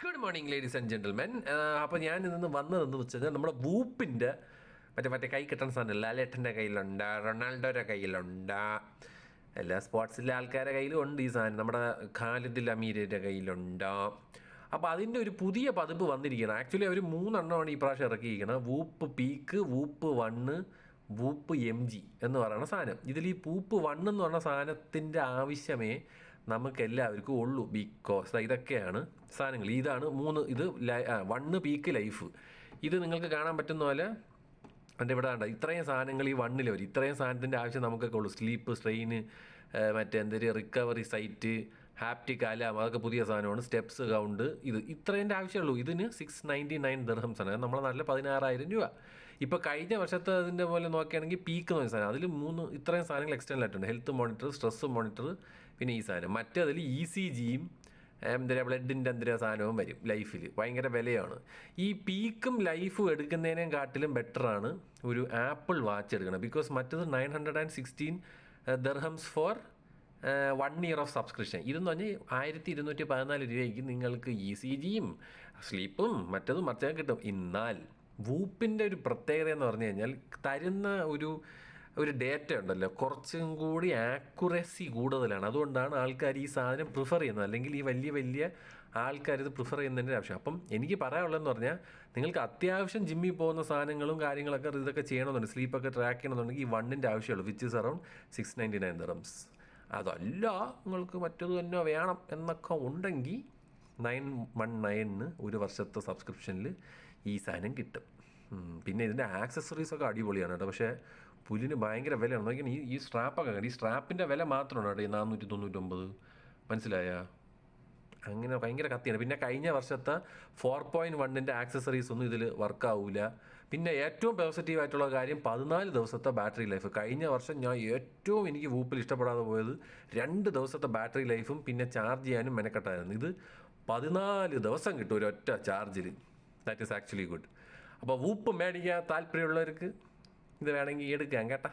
Good morning ladies and gentlemen. അപ്പോൾ ഞാൻ ഇന്ന് വന്നതെന്ന് വെച്ചാൽ നമ്മുടെ വൂപ്പിൻ്റെ മറ്റേ കൈ കിട്ടുന്ന സാധനം ലാലേട്ടൻ്റെ കയ്യിലുണ്ട്, റൊണാൾഡോയുടെ കയ്യിലുണ്ട്, എല്ലാ സ്പോർട്സിലെ ആൾക്കാരുടെ കയ്യിലും ഉണ്ട് ഈ സാധനം. നമ്മുടെ ഖാലിദുൽ അമീറിൻ്റെ കയ്യിലുണ്ട്. അപ്പോൾ അതിൻ്റെ ഒരു പുതിയ പതിപ്പ് വന്നിരിക്കുകയാണ്. ആക്ച്വലി അവർ 3 എണ്ണമാണ് ഈ പ്രാവശ്യം ഇറക്കിയിരിക്കുന്നത്. വൂപ്പ് പീക്ക്, വൂപ്പ് 1, വൂപ്പ് MG എന്ന് പറയുന്ന സാധനം. ഇതിൽ ഈ വൂപ്പ് 1 എന്ന് പറഞ്ഞ സാധനത്തിൻ്റെ ആവശ്യമേ നമുക്കെല്ലാവർക്കും ഉള്ളൂ. ബിക്കോസ് ഇതൊക്കെയാണ് സാധനങ്ങൾ. ഇതാണ് 3. ഇത് 1 പീക്ക് ലൈഫ്. ഇത് നിങ്ങൾക്ക് കാണാൻ പറ്റുന്ന പോലെ എൻ്റെ ഇവിടെ ഉണ്ട്. ഇത്രയും സാധനങ്ങൾ ഈ 1 വരും. ഇത്രയും സാധനത്തിൻ്റെ ആവശ്യം നമുക്കൊക്കെ ഉള്ളൂ. സ്ലീപ്പ്, സ്ട്രെയിന്, എന്തൊരു റിക്കവറി സൈറ്റ്, ഹാപ്റ്റിക് അലാം, അതൊക്കെ പുതിയ സാധനമാണ്. സ്റ്റെപ്സ് കൗണ്ട്, ഇത്രേൻ്റെ ആവശ്യമുള്ളൂ. ഇതിന് 699 ദിർഹംസ് ആണ്. നമ്മളെ നാട്ടിൽ 16,000 രൂപ. ഇപ്പോൾ കഴിഞ്ഞ വർഷത്തെ അതിൻ്റെ പോലെ നോക്കുകയാണെങ്കിൽ പീക്ക് എന്ന് പറഞ്ഞ സാധനം, അതിൽ 3 ഇത്രയും സാധനങ്ങൾ എക്സ്റ്റേണൽ ആയിട്ടുണ്ട്. ഹെൽത്ത് മോണിറ്റർ, സ്ട്രെസ് മോണിറ്റർ, പിന്നെ ഈ സാധനം. മറ്റേതിൽ ECGയും ബ്ലഡിൻ്റെ സാധനവും വരും ലൈഫിൽ. ഭയങ്കര വിലയാണ്. ഈ പീക്കും ലൈഫും എടുക്കുന്നതിനേം കാട്ടിലും ബെറ്ററാണ് ഒരു ആപ്പിൾ വാച്ച് എടുക്കണം. ബിക്കോസ് മറ്റത് 916 dirhams for 1 year of subscription. ഇതെന്ന് പറഞ്ഞാൽ 1214 രൂപയ്ക്ക് നിങ്ങൾക്ക് ECGയും സ്ലീപ്പും മറ്റതും മറിച്ചൊക്കെ കിട്ടും. എന്നാൽ വൂപ്പിൻ്റെ ഒരു പ്രത്യേകത എന്ന് പറഞ്ഞു കഴിഞ്ഞാൽ തരുന്ന ഒരു ഡേറ്റ ഉണ്ടല്ലോ, കുറച്ചും കൂടി ആക്യുറസി കൂടുതലാണ്. അതുകൊണ്ടാണ് ആൾക്കാർ ഈ സാധനം പ്രിഫർ ചെയ്യുന്നത്. അല്ലെങ്കിൽ ഈ വലിയ ആൾക്കാർ ഇത് പ്രിഫർ ചെയ്യുന്നതിൻ്റെ ആവശ്യം. അപ്പം എനിക്ക് പറയാനുള്ളതെന്ന് പറഞ്ഞാൽ, നിങ്ങൾക്ക് അത്യാവശ്യം ജിമ്മിൽ പോകുന്ന സാധനങ്ങളും കാര്യങ്ങളൊക്കെ ഇതൊക്കെ ചെയ്യണമെന്നുണ്ട്, സ്ലീപ്പൊക്കെ ട്രാക്ക് ചെയ്യണമെന്നുണ്ടെങ്കിൽ ഈ 1ൻ്റെ ആവശ്യമുള്ളൂ, വിച്ച് ഇസ് അറൗണ്ട് 699 ദിർഹംസ്. അതല്ല നിങ്ങൾക്ക് മറ്റത് തന്നെ വേണം എന്നൊക്കെ ഉണ്ടെങ്കിൽ 919 ഒരു വർഷത്തെ സബ്സ്ക്രിപ്ഷനിൽ ഈ സാധനം കിട്ടും. പിന്നെ ഇതിൻ്റെ ആക്സസറീസൊക്കെ അടിപൊളിയാണ് കേട്ടോ. പക്ഷേ പുല്ലിന് ഭയങ്കര വിലയാണ്. നോക്കിയാൽ ഈ സ്ട്രാപ്പൊക്കെ ഈ സ്ട്രാപ്പിൻ്റെ വില മാത്രമാണ് കേട്ടോ ഈ 499. മനസ്സിലായ? അങ്ങനെ ഭയങ്കര കത്തിയാണ്. പിന്നെ കഴിഞ്ഞ വർഷത്തെ 4.1ൻ്റെ ആക്സസറീസ് ഒന്നും ഇതിൽ വർക്കാവില്ല. പിന്നെ ഏറ്റവും പോസിറ്റീവായിട്ടുള്ള കാര്യം 14 ദിവസത്തെ ബാറ്ററി ലൈഫ്. കഴിഞ്ഞ വർഷം എനിക്ക് വൂപ്പിൽ ഇഷ്ടപ്പെടാതെ പോയത് 2 ദിവസത്തെ ബാറ്ററി ലൈഫും പിന്നെ ചാർജ് ചെയ്യാനും മെനക്കെട്ടായിരുന്നു. ഇത് 14 ദിവസം കിട്ടും ഒരൊറ്റ ചാർജിൽ. That is actually good. അപ്പോൾ വൂപ്പ് മേടിക്കാൻ താല്പര്യമുള്ളവർക്ക് ഇത് വേണമെങ്കിൽ എടുക്കാം കേട്ടോ.